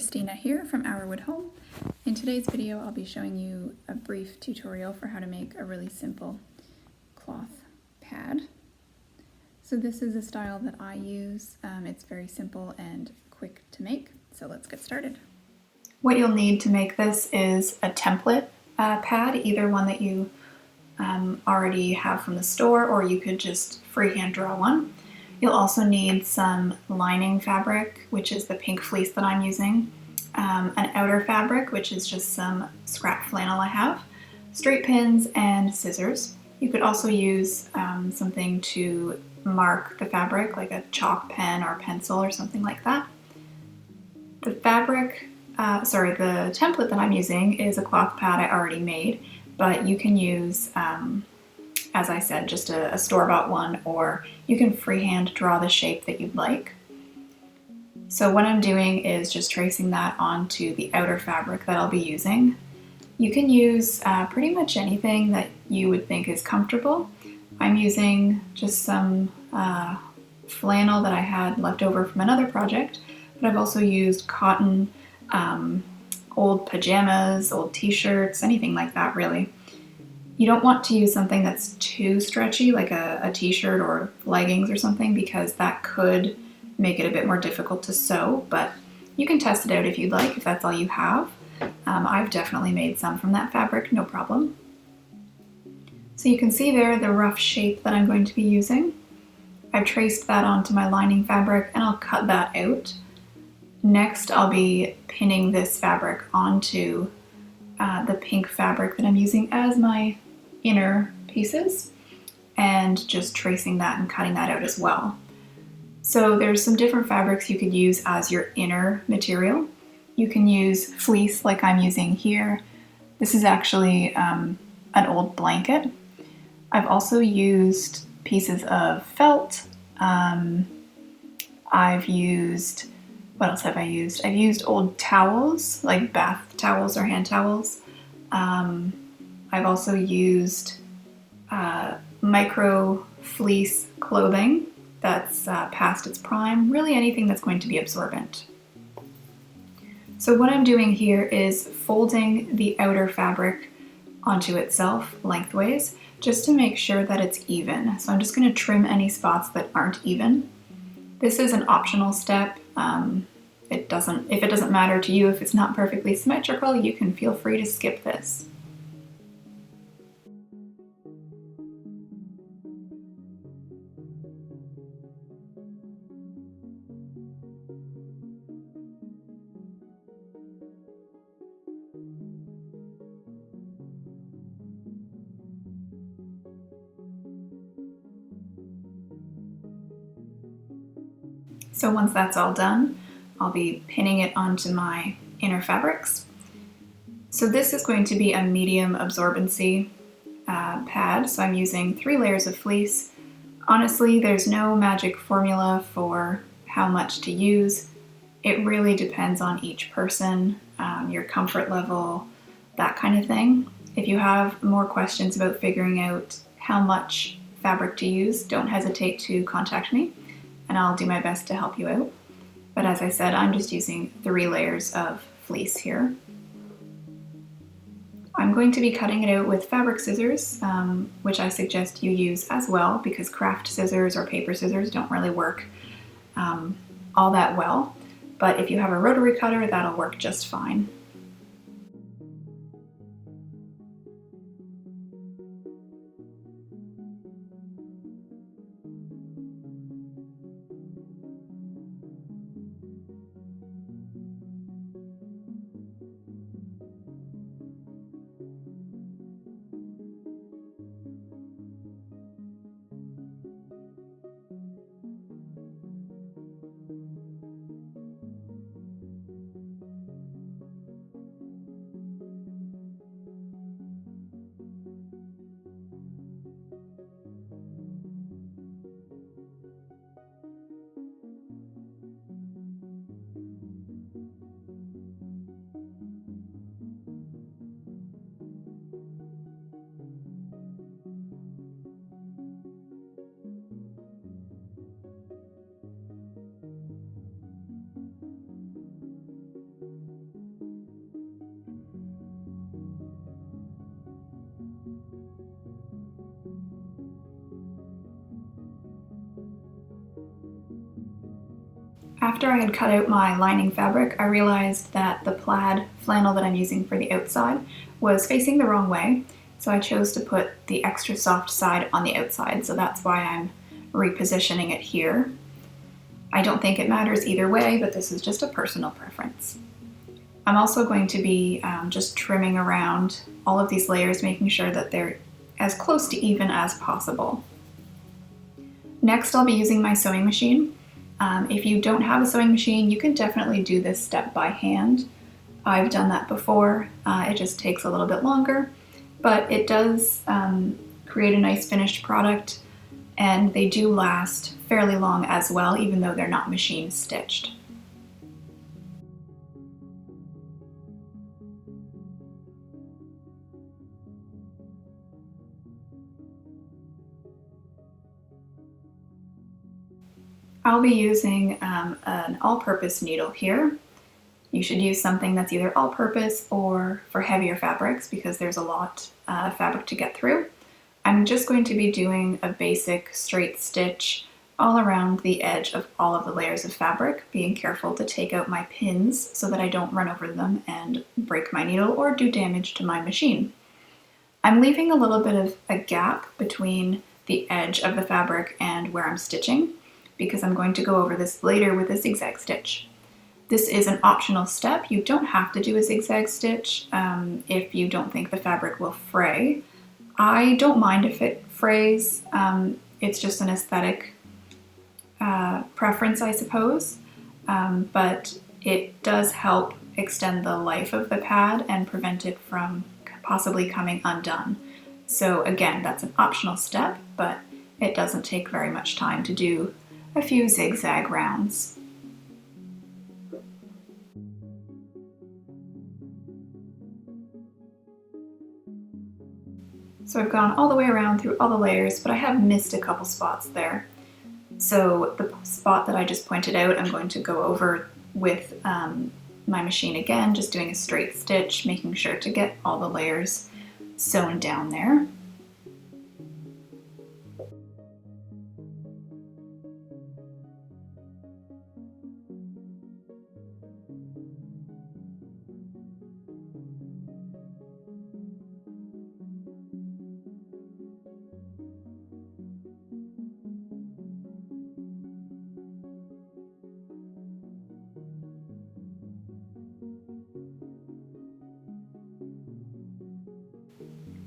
Christina here from Our Wood Home. In today's video I'll be showing you a brief tutorial for how to make a really simple cloth pad. So this is a style that I use. It's very simple and quick to make, so let's get started. What you'll need to make this is a template pad, either one that you already have from the store, or you could just freehand draw one. You'll also need some lining fabric, which is the pink fleece that I'm using, an outer fabric, which is just some scrap flannel I have, straight pins, and scissors. You could also use something to mark the fabric, like a chalk pen or pencil or something like that. The template that I'm using is a cloth pad I already made, but you can use as I said, just a store-bought one, or you can freehand draw the shape that you'd like. So what I'm doing is just tracing that onto the outer fabric that I'll be using. You can use pretty much anything that you would think is comfortable. I'm using just some flannel that I had left over from another project, but I've also used cotton, old pajamas, old t-shirts, anything like that really. You don't want to use something that's too stretchy, like a t-shirt or leggings or something, because that could make it a bit more difficult to sew, but you can test it out if you'd like, if that's all you have. I've definitely made some from that fabric, no problem. So you can see there the rough shape that I'm going to be using. I've traced that onto my lining fabric and I'll cut that out. Next, I'll be pinning this fabric onto the pink fabric that I'm using as my inner pieces, and just tracing that and cutting that out as well. So there's some different fabrics you could use as your inner material. You can use fleece like I'm using here. This is actually an old blanket. I've also used pieces of felt. I've used, what else have I used? I've used old towels, like bath towels or hand towels. I've also used micro fleece clothing that's past its prime, really anything that's going to be absorbent. So what I'm doing here is folding the outer fabric onto itself lengthways, just to make sure that it's even. So I'm just going to trim any spots that aren't even. This is an optional step. If it doesn't matter to you, if it's not perfectly symmetrical, you can feel free to skip this. So once that's all done, I'll be pinning it onto my inner fabrics. So this is going to be a medium absorbency pad, so I'm using 3 layers of fleece. Honestly, there's no magic formula for how much to use. It really depends on each person, your comfort level, that kind of thing. If you have more questions about figuring out how much fabric to use, don't hesitate to contact me, and I'll do my best to help you out. But as I said, I'm just using 3 layers of fleece here. I'm going to be cutting it out with fabric scissors, which I suggest you use as well, because craft scissors or paper scissors don't really work all that well. But if you have a rotary cutter, that'll work just fine. After I had cut out my lining fabric, I realized that the plaid flannel that I'm using for the outside was facing the wrong way, so I chose to put the extra soft side on the outside, so that's why I'm repositioning it here. I don't think it matters either way, but this is just a personal preference. I'm also going to be just trimming around all of these layers, making sure that they're as close to even as possible. Next, I'll be using my sewing machine. If you don't have a sewing machine, you can definitely do this step by hand. I've done that before. It just takes a little bit longer, but it does create a nice finished product, and they do last fairly long as well, even though they're not machine stitched. I'll be using an all-purpose needle here. You should use something that's either all-purpose or for heavier fabrics because there's a lot of fabric to get through. I'm just going to be doing a basic straight stitch all around the edge of all of the layers of fabric, being careful to take out my pins so that I don't run over them and break my needle or do damage to my machine. I'm leaving a little bit of a gap between the edge of the fabric and where I'm stitching because I'm going to go over this later with a zigzag stitch. This is an optional step. You don't have to do a zigzag stitch if you don't think the fabric will fray. I don't mind if it frays. It's just an aesthetic preference, I suppose, but it does help extend the life of the pad and prevent it from possibly coming undone. So again, that's an optional step, but it doesn't take very much time to do a few zigzag rounds. So I've gone all the way around through all the layers, but I have missed a couple spots there. So the spot that I just pointed out, I'm going to go over with my machine again, just doing a straight stitch, making sure to get all the layers sewn down there.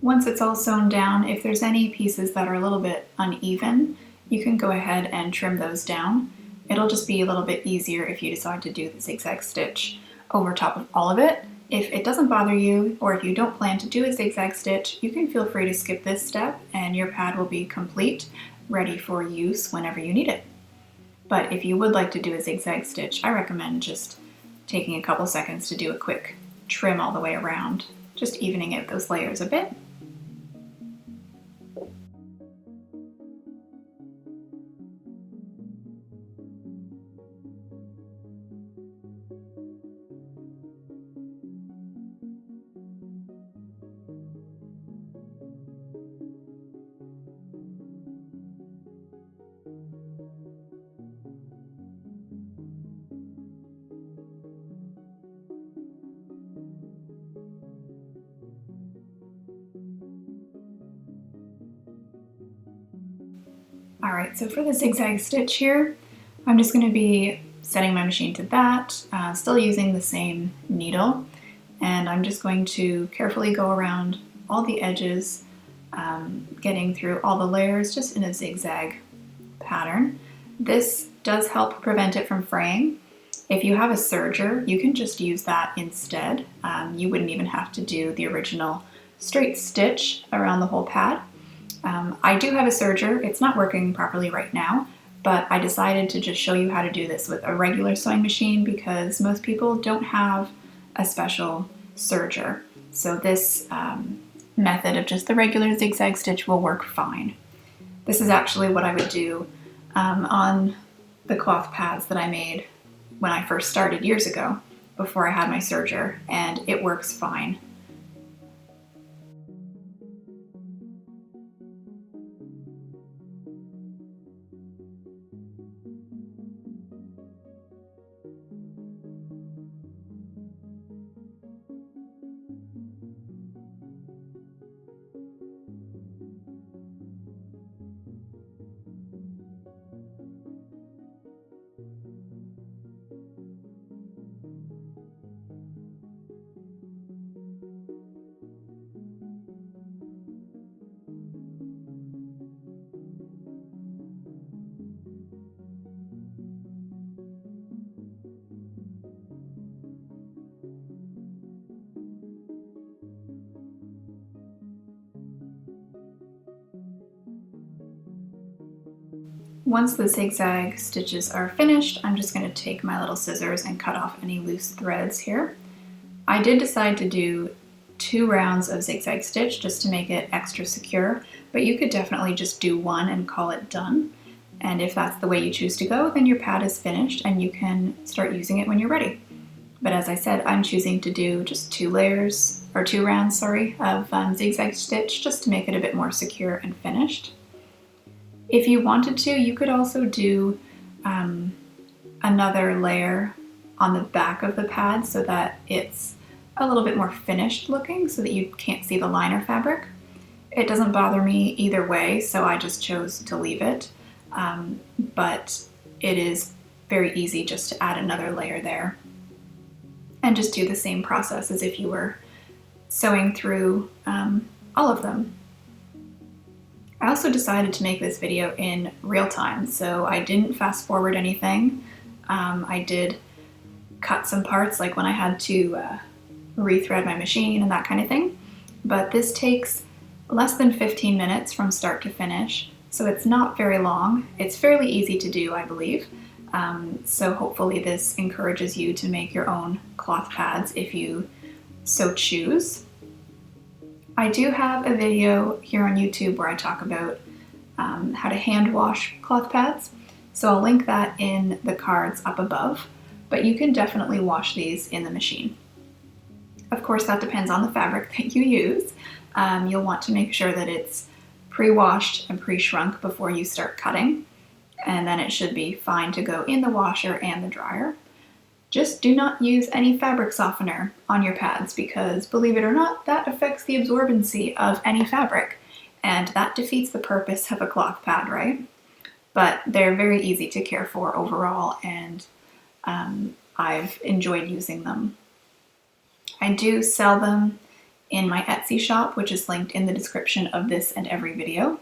Once it's all sewn down, if there's any pieces that are a little bit uneven, you can go ahead and trim those down. It'll just be a little bit easier if you decide to do the zigzag stitch over top of all of it. If it doesn't bother you, or if you don't plan to do a zigzag stitch, you can feel free to skip this step and your pad will be complete, ready for use whenever you need it. But if you would like to do a zigzag stitch, I recommend just taking a couple seconds to do a quick trim all the way around, just evening out those layers a bit. Alright, so for the zigzag stitch here, I'm just going to be setting my machine to that, still using the same needle, and I'm just going to carefully go around all the edges, getting through all the layers just in a zigzag pattern. This does help prevent it from fraying. If you have a serger, you can just use that instead. You wouldn't even have to do the original straight stitch around the whole pad. I do have a serger. It's not working properly right now, but I decided to just show you how to do this with a regular sewing machine because most people don't have a special serger. So this method of just the regular zigzag stitch will work fine. This is actually what I would do on the cloth pads that I made when I first started years ago, before I had my serger, and it works fine. Once the zigzag stitches are finished, I'm just going to take my little scissors and cut off any loose threads here. I did decide to do 2 rounds of zigzag stitch just to make it extra secure, but you could definitely just do 1 and call it done. And if that's the way you choose to go, then your pad is finished and you can start using it when you're ready. But as I said, I'm choosing to do just 2 rounds, of zigzag stitch just to make it a bit more secure and finished. If you wanted to, you could also do another layer on the back of the pad so that it's a little bit more finished looking so that you can't see the liner fabric. It doesn't bother me either way, so I just chose to leave it. But it is very easy just to add another layer there and just do the same process as if you were sewing through all of them. I also decided to make this video in real time, so I didn't fast forward anything. I did cut some parts, like when I had to rethread my machine and that kind of thing, but this takes less than 15 minutes from start to finish, so it's not very long. It's fairly easy to do, I believe, so hopefully this encourages you to make your own cloth pads if you so choose. I do have a video here on YouTube where I talk about how to hand wash cloth pads, so I'll link that in the cards up above, but you can definitely wash these in the machine. Of course, that depends on the fabric that you use. You'll want to make sure that it's pre-washed and pre-shrunk before you start cutting, and then it should be fine to go in the washer and the dryer. Just do not use any fabric softener on your pads because, believe it or not, that affects the absorbency of any fabric, and that defeats the purpose of a cloth pad, right? But they're very easy to care for overall, and I've enjoyed using them. I do sell them in my Etsy shop, which is linked in the description of this and every video.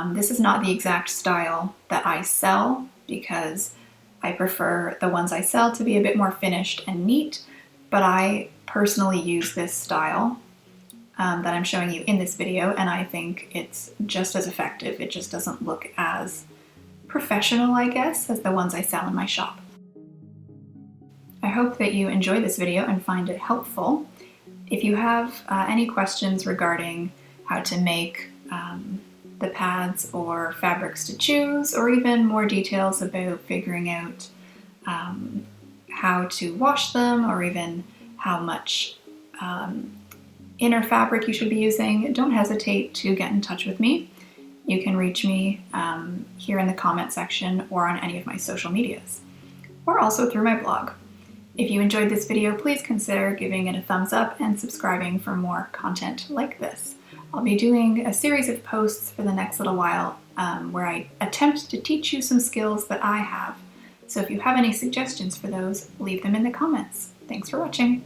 This is not the exact style that I sell because I prefer the ones I sell to be a bit more finished and neat, but I personally use this style that I'm showing you in this video, and I think it's just as effective. It just doesn't look as professional, I guess, as the ones I sell in my shop. I hope that you enjoy this video and find it helpful. If you have any questions regarding how to make the pads or fabrics to choose, or even more details about figuring out how to wash them, or even how much inner fabric you should be using, don't hesitate to get in touch with me. You can reach me here in the comment section or on any of my social medias, or also through my blog. If you enjoyed this video, please consider giving it a thumbs up and subscribing for more content like this. I'll be doing a series of posts for the next little while where I attempt to teach you some skills that I have. So if you have any suggestions for those, leave them in the comments. Thanks for watching.